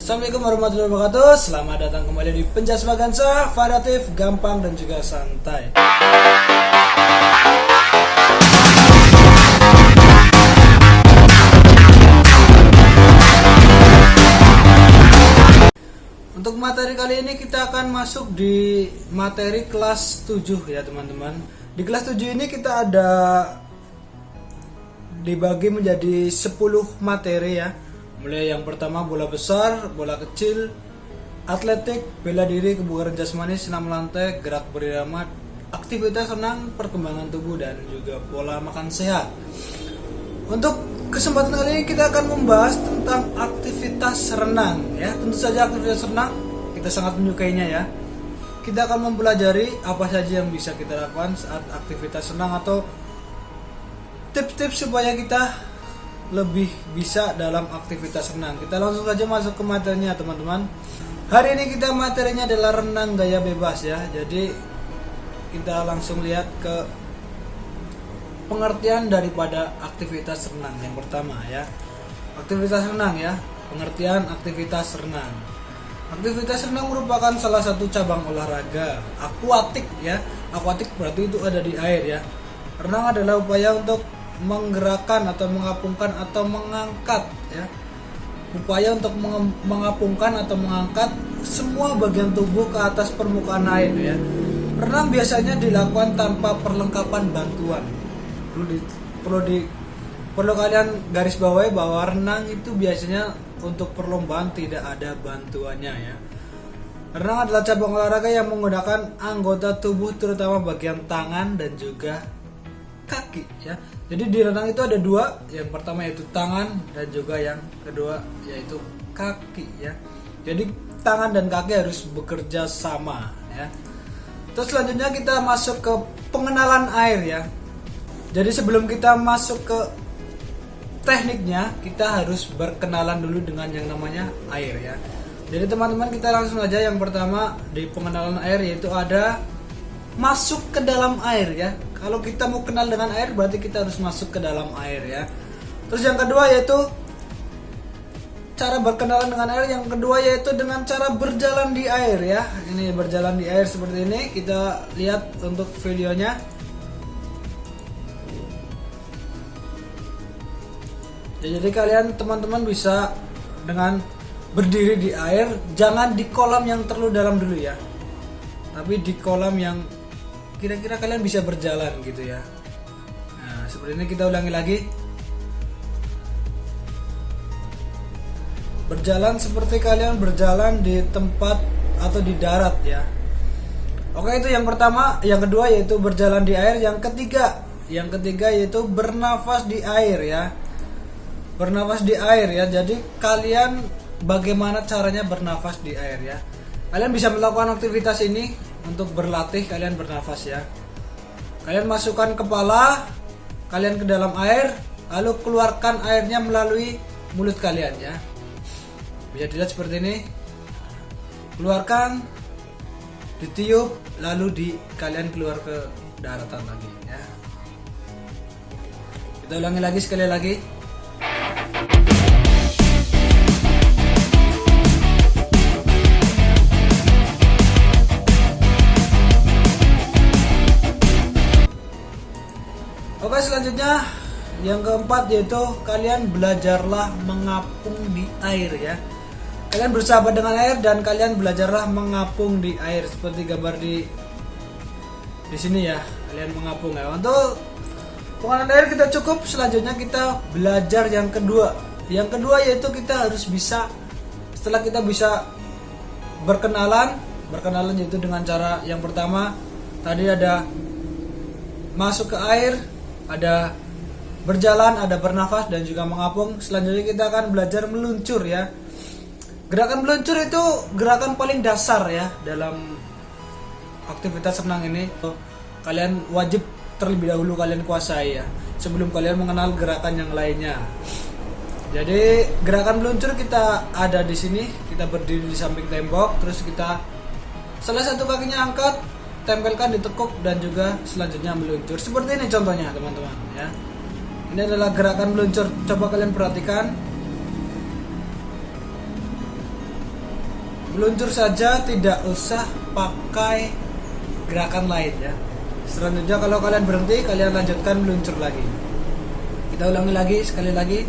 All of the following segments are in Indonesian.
Assalamualaikum warahmatullahi wabarakatuh. Selamat datang kembali di Penjas Vagansa, variatif, gampang dan juga santai. Untuk materi kali ini kita akan masuk di materi kelas 7 ya teman-teman. Di kelas 7 ini kita ada dibagi menjadi 10 materi ya. Mulai yang pertama bola besar, bola kecil, atletik, bela diri, kebugaran jasmani, senam lantai, gerak berirama, aktivitas renang, perkembangan tubuh dan juga pola makan sehat. Untuk kesempatan kali ini kita akan membahas tentang aktivitas renang ya. Tentu saja aktivitas renang kita sangat menyukainya ya. Kita akan mempelajari apa saja yang bisa kita lakukan saat aktivitas renang atau tips-tips supaya kita lebih bisa dalam aktivitas renang. Kita langsung saja masuk ke materinya teman-teman. Hari ini kita materinya adalah renang gaya bebas ya. Jadi kita langsung lihat ke pengertian daripada aktivitas renang. Yang pertama ya, aktivitas renang ya. Pengertian aktivitas renang. Aktivitas renang merupakan salah satu cabang olahraga akuatik ya. Akuatik berarti itu ada di air ya. Renang adalah upaya untuk menggerakkan atau mengapungkan atau mengangkat ya. Upaya untuk mengapungkan atau mengangkat semua bagian tubuh ke atas permukaan air ya. Renang biasanya dilakukan tanpa perlengkapan bantuan. Perlu kalian garis bawahi bahwa renang itu biasanya untuk perlombaan tidak ada bantuannya ya. Renang adalah cabang olahraga yang menggunakan anggota tubuh terutama bagian tangan dan juga kaki ya. Jadi di renang itu ada dua, yang pertama yaitu tangan dan juga yang kedua yaitu kaki ya. Jadi tangan dan kaki harus bekerja sama ya. Terus selanjutnya kita masuk ke pengenalan air ya. Jadi sebelum kita masuk ke tekniknya, kita harus berkenalan dulu dengan yang namanya air ya. Jadi teman-teman kita langsung aja yang pertama di pengenalan air yaitu ada masuk ke dalam air ya. Kalau kita mau kenal dengan air berarti kita harus masuk ke dalam air ya. Terus yang kedua yaitu cara berkenalan dengan air. Yang kedua yaitu dengan cara berjalan di air ya. Ini berjalan di air seperti ini. Kita lihat untuk videonya. Jadi kalian teman-teman bisa dengan berdiri di air, jangan di kolam yang terlalu dalam dulu ya. Tapi di kolam yang kira-kira kalian bisa berjalan gitu ya. Nah, seperti ini kita ulangi lagi. Berjalan seperti kalian berjalan di tempat atau di darat ya. Oke, itu yang pertama. Yang kedua yaitu berjalan di air. Yang ketiga yaitu bernafas di air ya. Bernafas di air ya. Jadi kalian bagaimana caranya bernafas di air ya. Kalian bisa melakukan aktivitas ini untuk berlatih kalian bernafas ya. Kalian masukkan kepala kalian ke dalam air, lalu keluarkan airnya melalui mulut kalian ya. Bisa dilihat seperti ini. Keluarkan, ditiup, lalu kalian keluar ke daratan lagi ya. Kita ulangi lagi sekali lagi. Oke, selanjutnya yang keempat yaitu kalian belajarlah mengapung di air ya. Kalian bersahabat dengan air dan kalian belajarlah mengapung di air seperti gambar di sini ya. Kalian mengapung ya. Untuk pengenalan air kita cukup. Selanjutnya kita belajar yang kedua. Yang kedua yaitu kita harus bisa, setelah kita bisa berkenalan yaitu dengan cara yang pertama tadi ada masuk ke air, ada berjalan, ada bernafas dan juga mengapung. Selanjutnya kita akan belajar meluncur ya. Gerakan meluncur itu gerakan paling dasar ya dalam aktivitas renang ini. Kalian wajib terlebih dahulu kalian kuasai ya sebelum kalian mengenal gerakan yang lainnya. Jadi gerakan meluncur kita ada di sini. Kita berdiri di samping tembok, terus kita salah satu kakinya angkat, tempelkan di tekuk dan juga selanjutnya meluncur. Seperti ini contohnya teman-teman ya. Ini adalah gerakan meluncur. Coba kalian perhatikan. meluncur saja, tidak usah pakai gerakan lain ya. Selanjutnya kalau kalian berhenti, kalian lanjutkan meluncur lagi. Kita ulangi lagi sekali lagi.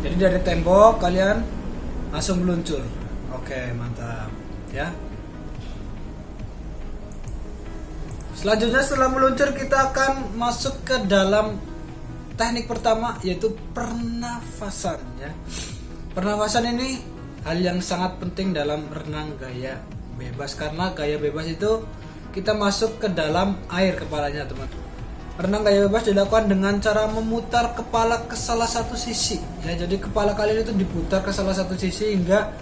Jadi dari tembok kalian langsung meluncur. Oke, mantap ya. Selanjutnya setelah meluncur kita akan masuk ke dalam teknik pertama, yaitu pernafasan ya. Pernafasan ini hal yang sangat penting dalam renang gaya bebas, karena gaya bebas itu kita masuk ke dalam air kepalanya, teman-teman. Renang gaya bebas dilakukan dengan cara memutar kepala ke salah satu sisi ya. Jadi kepala kalian itu diputar ke salah satu sisi hingga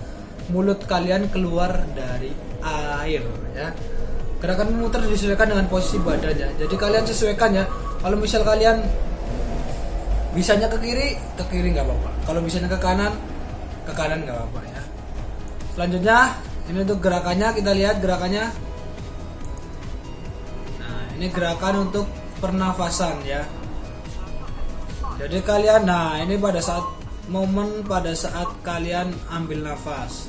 mulut kalian keluar dari air ya. Gerakan memutar disesuaikan dengan posisi badannya. Jadi kalian sesuaikan ya. Kalau misal kalian bisanya ke kiri nggak apa-apa. Kalau bisanya ke kanan nggak apa-apa ya. Selanjutnya ini untuk gerakannya, kita lihat gerakannya. Nah, ini gerakan untuk pernafasan ya. Jadi kalian, nah ini pada saat kalian ambil nafas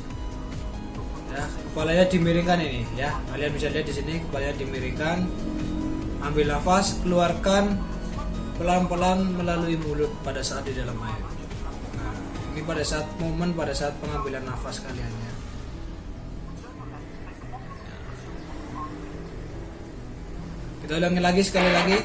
ya, kepalanya dimiringkan ini ya. Kalian bisa lihat di sini kepalanya dimiringkan, ambil nafas, keluarkan pelan-pelan melalui mulut pada saat di dalam air. Nah, ini pada saat pengambilan nafas kalian ya. Kita ulangi lagi sekali lagi.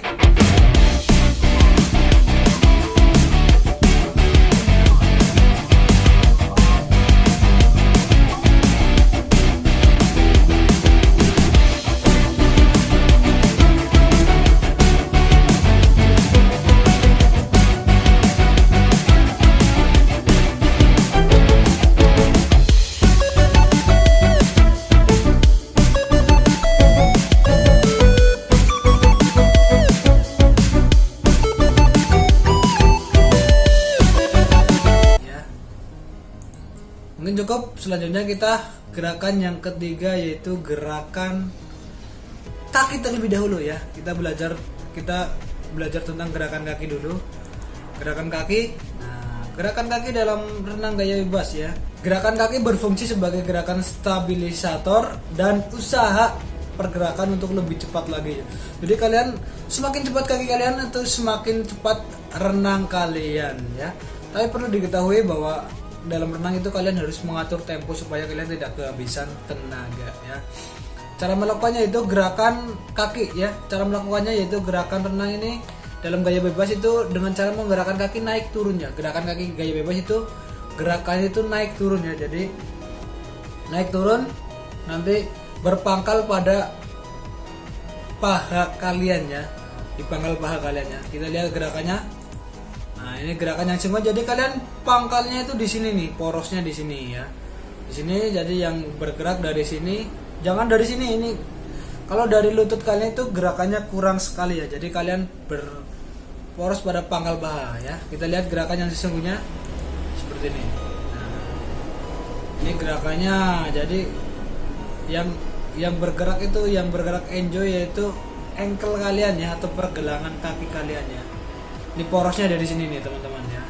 Mungkin cukup. Selanjutnya kita gerakan yang ketiga, yaitu gerakan kaki terlebih dahulu ya. Kita belajar tentang gerakan kaki dulu. Gerakan kaki. Nah, gerakan kaki dalam renang gaya bebas ya. Gerakan kaki berfungsi sebagai gerakan stabilisator dan usaha pergerakan untuk lebih cepat lagi. Jadi kalian semakin cepat kaki kalian itu semakin cepat renang kalian ya. Tapi perlu diketahui bahwa dalam renang itu kalian harus mengatur tempo supaya kalian tidak kehabisan tenaga ya. Cara melakukannya itu gerakan kaki ya. Cara melakukannya yaitu gerakan renang ini dalam gaya bebas itu dengan cara menggerakkan kaki naik turunnya. Gerakan kaki gaya bebas itu gerakannya itu naik turun ya. Jadi naik turun nanti berpangkal pada paha kalian ya. Di pangkal paha kalian ya. Kita lihat gerakannya. Nah, ini gerakan yang semua. Jadi kalian pangkalnya itu di sini nih, porosnya di sini ya. Di sini jadi yang bergerak dari sini, jangan dari sini ini. Kalau dari lutut kalian itu gerakannya kurang sekali ya. Jadi kalian berporos pada pangkal paha ya. Kita lihat gerakan yang sesungguhnya seperti ini. Nah, ini gerakannya. Jadi yang bergerak itu, yang bergerak enjoy yaitu ankle kalian ya, atau pergelangan kaki kalian ya. Ini porosnya dari sini nih teman-teman ya.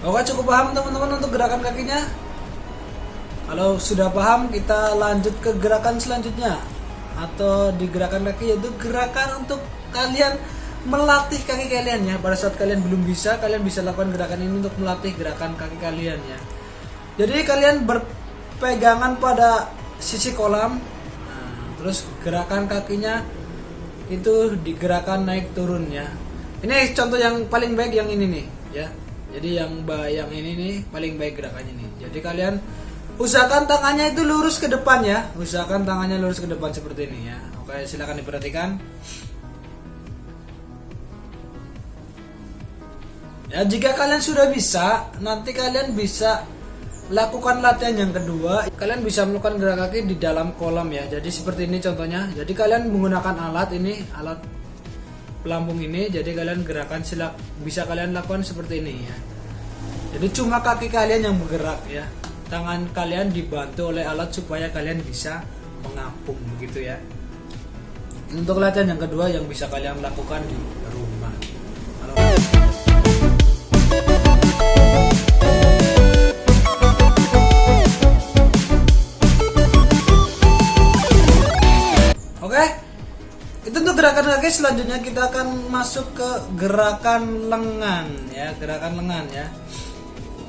Oke, cukup paham teman-teman untuk gerakan kakinya? Kalau sudah paham, kita lanjut ke gerakan selanjutnya. Atau di gerakan kaki, yaitu gerakan untuk kalian melatih kaki kalian ya. Pada saat kalian belum bisa, kalian bisa lakukan gerakan ini untuk melatih gerakan kaki kalian ya. Jadi kalian berpegangan pada sisi kolam. Nah, terus gerakan kakinya itu digerakkan naik turun ya. Ini contoh yang paling baik yang ini nih ya. Jadi yang ini nih paling baik gerakannya nih. Jadi kalian usahakan tangannya itu lurus ke depan ya. Usahakan tangannya lurus ke depan seperti ini ya. Oke, silakan diperhatikan. Ya, jika kalian sudah bisa, nanti kalian bisa lakukan latihan yang kedua. Kalian bisa melakukan gerak kaki di dalam kolam ya. Jadi seperti ini contohnya. Jadi kalian menggunakan alat ini, alat pelampung ini. Jadi kalian gerakan bisa kalian lakukan seperti ini ya. Jadi cuma kaki kalian yang bergerak ya. Tangan kalian dibantu oleh alat supaya kalian bisa mengapung begitu ya. Untuk latihan yang kedua yang bisa kalian lakukan di rumah. Oke, selanjutnya kita akan masuk ke gerakan lengan ya, gerakan lengan ya.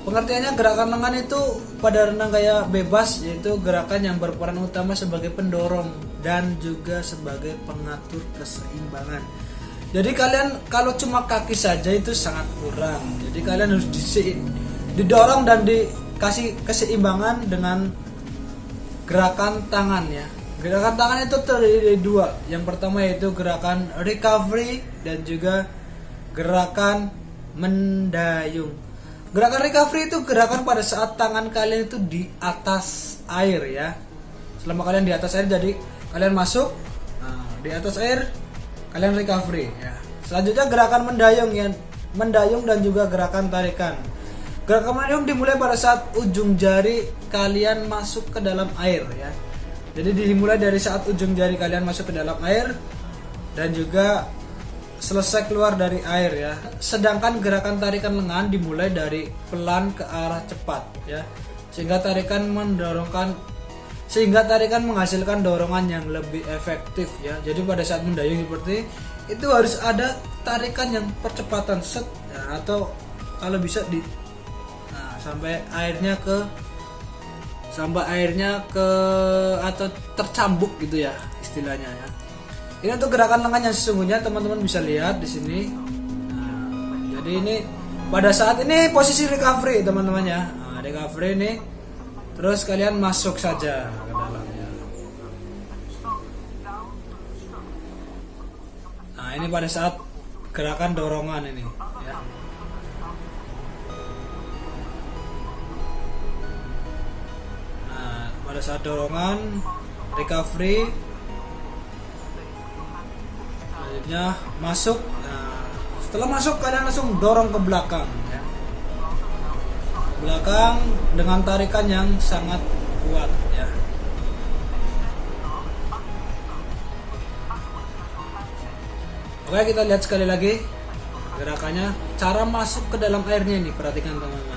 Pengertiannya gerakan lengan itu pada renang gaya bebas, yaitu gerakan yang berperan utama sebagai pendorong dan juga sebagai pengatur keseimbangan. Jadi kalian kalau cuma kaki saja itu sangat kurang. Jadi kalian harus didorong dan dikasih keseimbangan dengan gerakan tangan ya. Gerakan tangan itu terdiri dari dua. Yang pertama yaitu gerakan recovery dan juga gerakan mendayung. Gerakan recovery itu gerakan pada saat tangan kalian itu di atas air ya. Selama kalian di atas air, jadi kalian masuk, di atas air kalian recovery ya. Selanjutnya gerakan mendayung ya, mendayung dan juga gerakan tarikan. Gerakan mendayung dimulai pada saat ujung jari kalian masuk ke dalam air ya. Jadi dimulai dari saat ujung jari kalian masuk ke dalam air dan juga selesai keluar dari air ya. Sedangkan gerakan tarikan lengan dimulai dari pelan ke arah cepat ya. Sehingga tarikan menghasilkan dorongan yang lebih efektif ya. Jadi pada saat mendayung seperti itu harus ada tarikan yang percepatan set ya, atau kalau bisa sampai airnya ke atau tercambuk gitu ya istilahnya ya. Ini untuk gerakan lengan yang sesungguhnya, teman-teman bisa lihat di sini. Jadi ini pada saat ini posisi recovery teman-teman ya. Recovery ini terus kalian masuk saja ke dalamnya. Ini pada saat gerakan dorongan ini ya. Pada saat dorongan recovery, selanjutnya masuk. Setelah masuk kalian langsung dorong ke belakang ya. Belakang dengan tarikan yang sangat kuat ya. Oke, kita lihat sekali lagi gerakannya, cara masuk ke dalam airnya ini, perhatikan teman-teman.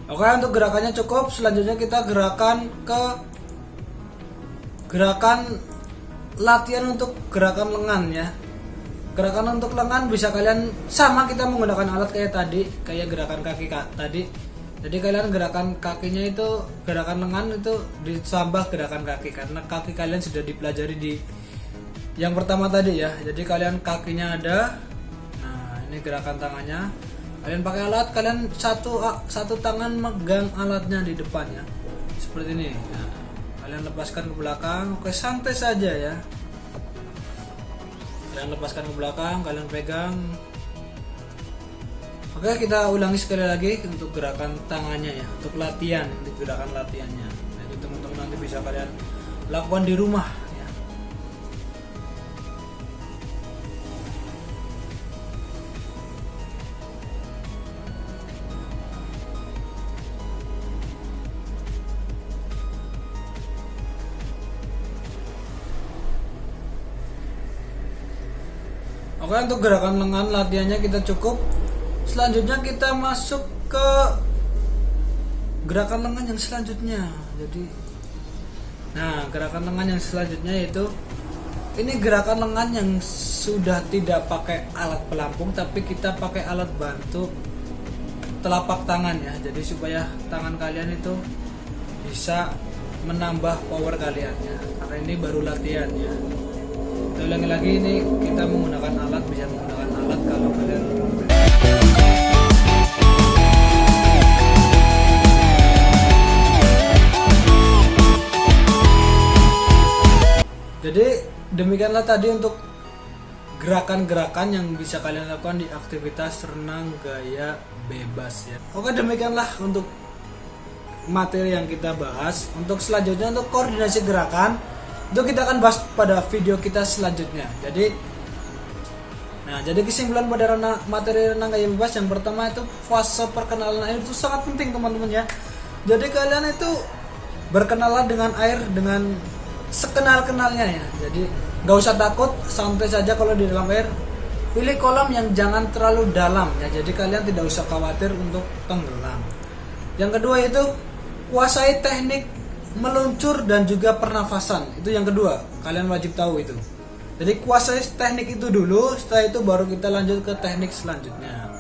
Oke, untuk gerakannya cukup. Selanjutnya kita gerakan latihan untuk gerakan lengan ya. Gerakan untuk lengan bisa kalian sama, kita menggunakan alat kayak tadi, kayak gerakan kaki tadi. Jadi kalian gerakan kakinya itu, gerakan lengan itu ditambah gerakan kaki karena kaki kalian sudah dipelajari di yang pertama tadi ya. Jadi kalian kakinya ada. Nah, ini gerakan tangannya. Kalian pakai alat, kalian satu tangan megang alatnya di depannya seperti ini. Nah, kalian lepaskan ke belakang. Oke, santai saja ya. Kalian lepaskan ke belakang, kalian pegang. Oke, kita ulangi sekali lagi untuk gerakan tangannya ya, untuk latihan, untuk gerakan latihannya. Jadi teman-teman nanti bisa kalian lakukan di rumah ya. Oke, untuk gerakan lengan latihannya kita cukup. Selanjutnya kita masuk ke gerakan lengan yang selanjutnya. Gerakan lengan yang selanjutnya yaitu ini gerakan lengan yang sudah tidak pakai alat pelampung, tapi kita pakai alat bantu telapak tangan ya. Jadi supaya tangan kalian itu bisa menambah power kalian ya. Karena ini baru latihan ya. Kita ulangi lagi, ini kita menggunakan alat, bisa menggunakan alat kalau kalian. Jadi demikianlah tadi untuk gerakan-gerakan yang bisa kalian lakukan di aktivitas renang gaya bebas ya. Oke, demikianlah untuk materi yang kita bahas. Untuk selanjutnya, untuk koordinasi gerakan itu kita akan bahas pada video kita selanjutnya. Jadi kesimpulan pada materi renang gaya bebas yang pertama itu fase perkenalan air itu sangat penting teman-teman ya. Jadi kalian itu berkenalan dengan air dengan sekenal-kenalnya ya. Jadi nggak usah takut, santai saja kalau di dalam air. Pilih kolam yang jangan terlalu dalam ya, jadi kalian tidak usah khawatir untuk tenggelam. Yang kedua itu kuasai teknik meluncur dan juga pernafasan. Itu yang kedua, kalian wajib tahu itu. Jadi kuasai teknik itu dulu, setelah itu baru kita lanjut ke teknik selanjutnya.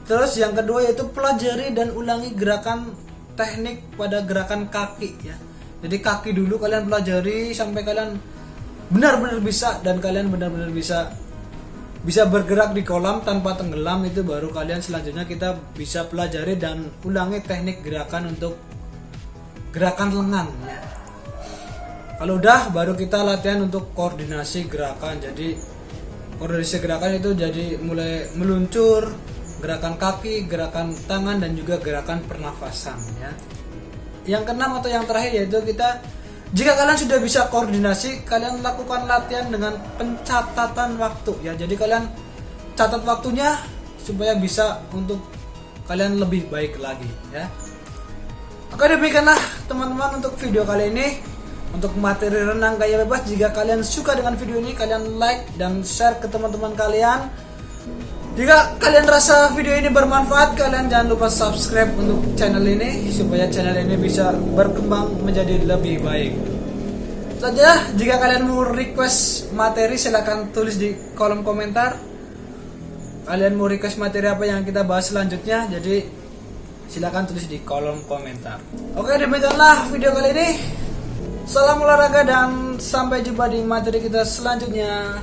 Terus yang kedua yaitu pelajari dan ulangi gerakan teknik pada gerakan kaki ya. Jadi kaki dulu kalian pelajari sampai kalian benar-benar bisa, dan kalian benar-benar bisa bergerak di kolam tanpa tenggelam. Itu baru kalian selanjutnya kita bisa pelajari dan ulangi teknik gerakan untuk gerakan lengan ya. Kalau udah baru kita latihan untuk koordinasi gerakan. Jadi koordinasi gerakan itu jadi mulai meluncur, gerakan kaki, gerakan tangan, dan juga gerakan pernafasan ya. Yang keenam atau yang terakhir yaitu jika kalian sudah bisa koordinasi, kalian lakukan latihan dengan pencatatan waktu ya. Jadi kalian catat waktunya supaya bisa untuk kalian lebih baik lagi ya. Oke, demikianlah teman-teman untuk video kali ini. Untuk materi renang gaya bebas, jika kalian suka dengan video ini, kalian like dan share ke teman-teman kalian. Jika kalian rasa video ini bermanfaat, kalian jangan lupa subscribe untuk channel ini supaya channel ini bisa berkembang menjadi lebih baik. Saja, jika kalian mau request materi silahkan tulis di kolom komentar. Kalian mau request materi apa yang kita bahas selanjutnya, jadi silahkan tulis di kolom komentar. Oke, demikianlah video kali ini. Salam olahraga dan sampai jumpa di materi kita selanjutnya.